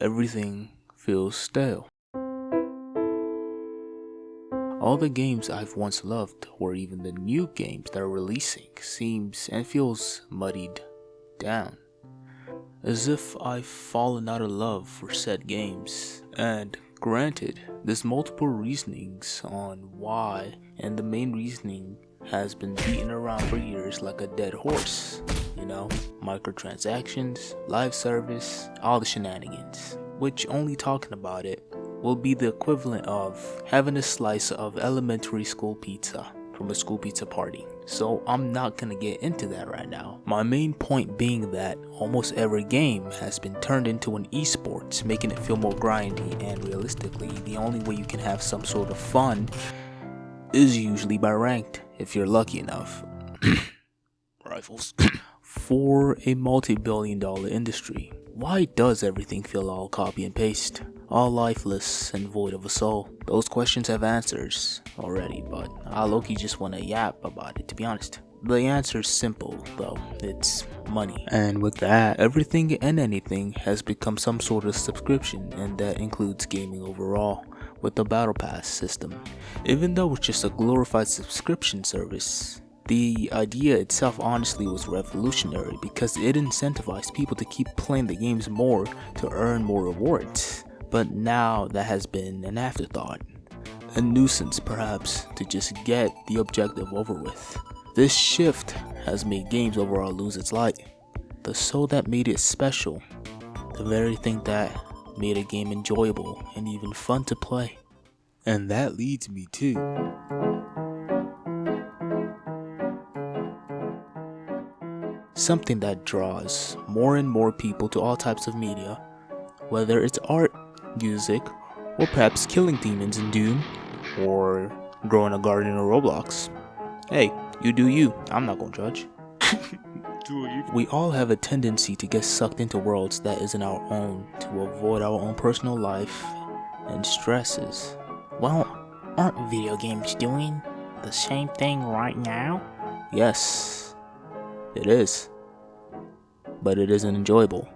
everything feels stale. All the games I've once loved, or even the new games that are releasing, seems and feels muddied down. As if I've fallen out of love for said games. And granted, there's multiple reasonings on why, and the main reasoning has been beaten around for years like a dead horse. Microtransactions, live service, all the shenanigans. Which, only talking about it, will be the equivalent of having a slice of elementary school pizza from a school pizza party. So I'm not gonna get into that right now. My main point being that almost every game has been turned into an esports, making it feel more grindy, and realistically, the only way you can have some sort of fun is usually by ranked, if you're lucky enough. Rifles. For a multi-billion-dollar industry, why does everything feel all copy and paste? All lifeless and void of a soul? Those questions have answers already, but I low-key just wanna yap about it, to be honest. The answer's simple, though. It's money. And with that, everything and anything has become some sort of subscription, and that includes gaming overall, with the Battle Pass system. Even though it's just a glorified subscription service, the idea itself honestly was revolutionary because it incentivized people to keep playing the games more to earn more rewards. But now that has been an afterthought. A nuisance perhaps to just get the objective over with. This shift has made games overall lose its light. The soul that made it special. The very thing that made a game enjoyable and even fun to play. And that leads me to something that draws more and more people to all types of media, whether it's art, music, or perhaps killing demons in Doom, or growing a garden in Roblox. Hey, you do you, I'm not gonna judge. We all have a tendency to get sucked into worlds that isn't our own, to avoid our own personal life and stresses. Well, aren't video games doing the same thing right now? Yes, it is. But it isn't enjoyable.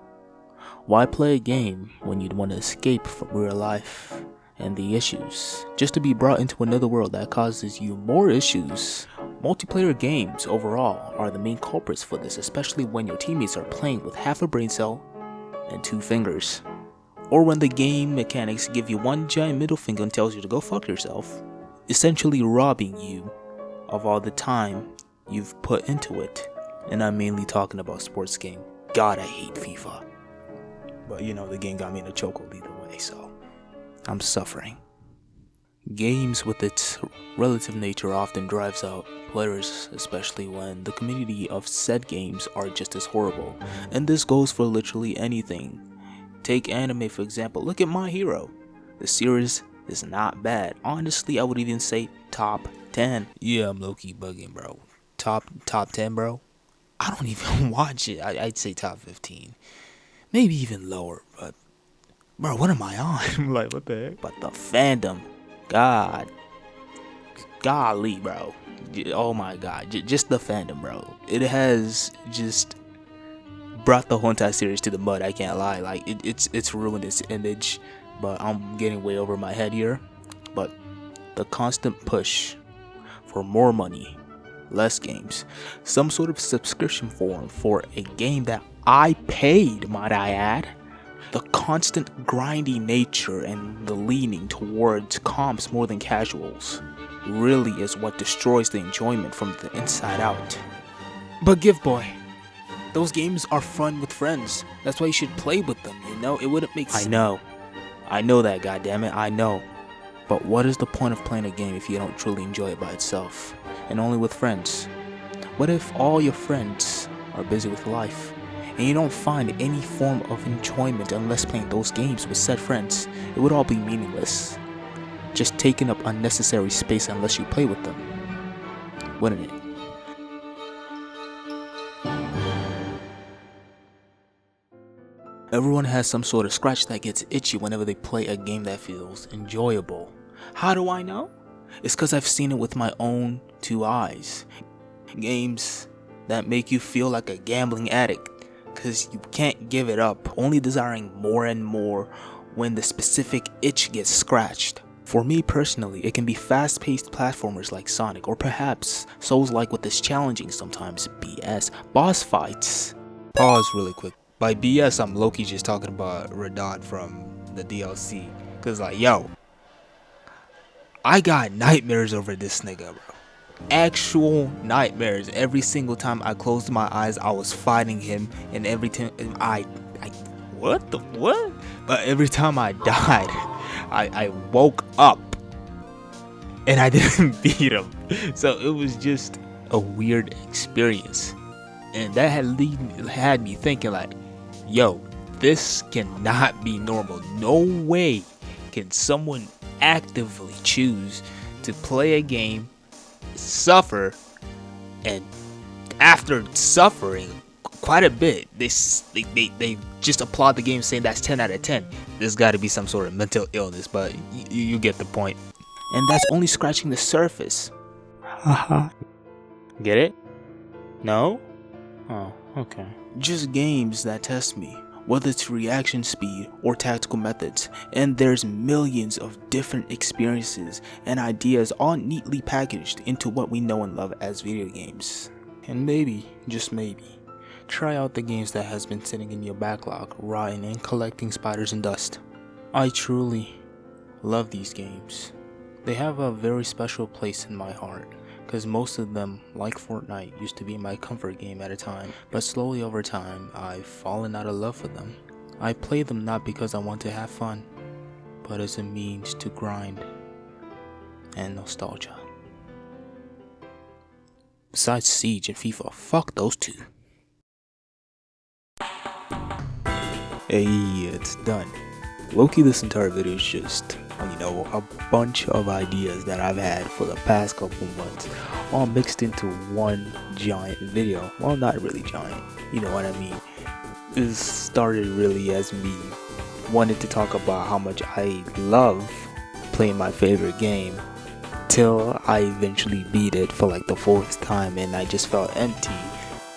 Why play a game when you'd want to escape from real life and the issues, just to be brought into another world that causes you more issues? Multiplayer games overall are the main culprits for this, especially when your teammates are playing with half a brain cell and 2 fingers. Or when the game mechanics give you one giant middle finger and tells you to go fuck yourself, essentially robbing you of all the time you've put into it. And I'm mainly talking about sports game. God, I hate FIFA. But the game got me in a chokehold either way, so I'm suffering. Games with its relative nature often drives out players, especially when the community of said games are just as horrible. And this goes for literally anything. Take anime for example. Look at My Hero. The series is not bad. Honestly, I would even say top 10. Yeah, I'm low-key bugging, bro. Top 10, bro. I don't even watch it. I'd say top 15. Maybe even lower, but bro, what am I on? Like, what the heck? But the fandom, golly, bro. Oh my god, just the fandom, bro. It has just brought the whole entire series to the mud. I can't lie. Like, it's ruined its image. But I'm getting way over my head here. But the constant push for more money, less games, some sort of subscription form for a game that I paid, might I add. The constant grindy nature and the leaning towards comps more than casuals really is what destroys the enjoyment from the inside out. But Give Boy, those games are fun with friends. That's why you should play with them, It wouldn't make sense. I know that, goddammit, I know. But what is the point of playing a game if you don't truly enjoy it by itself, and only with friends? What if all your friends are busy with life, and you don't find any form of enjoyment unless playing those games with said friends? It would all be meaningless, just taking up unnecessary space unless you play with them, wouldn't it? Everyone has some sort of scratch that gets itchy whenever they play a game that feels enjoyable. How do I know? It's because I've seen it with my own 2 eyes. Games that make you feel like a gambling addict because you can't give it up, only desiring more and more when the specific itch gets scratched. For me personally, it can be fast-paced platformers like Sonic, or perhaps Souls-like with this challenging, sometimes BS, boss fights. Pause really quick. By BS, I'm low-key just talking about Radon from the DLC. Cause like, yo, I got nightmares over this nigga, bro. Actual nightmares. Every single time I closed my eyes, I was fighting him, and every time what? But every time I died, I woke up and I didn't beat him. So it was just a weird experience, and that had me thinking like, yo, this cannot be normal. No way can someone actively choose to play a game, suffer, and after suffering quite a bit, they just applaud the game, saying that's 10 out of 10. There's got to be some sort of mental illness, but you get the point. And that's only scratching the surface. Haha. Get it? No? Oh, okay. Just games that test me, whether it's reaction speed or tactical methods, and there's millions of different experiences and ideas all neatly packaged into what we know and love as video games. And maybe, just maybe, try out the games that has been sitting in your backlog, rotting and collecting spiders and dust. I truly love these games. They have a very special place in my heart, because most of them, like Fortnite, used to be my comfort game at a time, but slowly over time, I've fallen out of love with them. I play them not because I want to have fun, but as a means to grind and nostalgia. Besides Siege and FIFA, fuck those two. Hey, it's done. Low-key, this entire video is just, a bunch of ideas that I've had for the past couple months, all mixed into one giant video. Well, not really giant, you know what I mean. This started really as me wanting to talk about how much I love playing my favorite game, till I eventually beat it for like the 4th time, and I just felt empty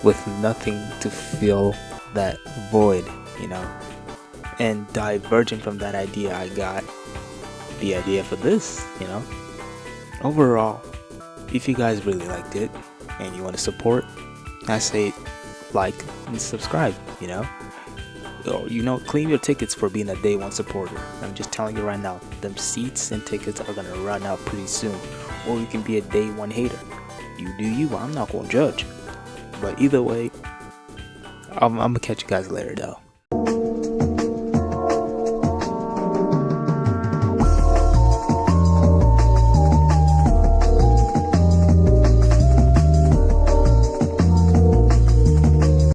with nothing to fill that void, And divergent from that idea, I got the idea for this, Overall, if you guys really liked it and you want to support, I say like and subscribe, Or, claim your tickets for being a day one supporter. I'm just telling you right now, them seats and tickets are gonna run out pretty soon. Or you can be a day one hater. You do you, I'm not gonna judge. But either way, I'm gonna catch you guys later though.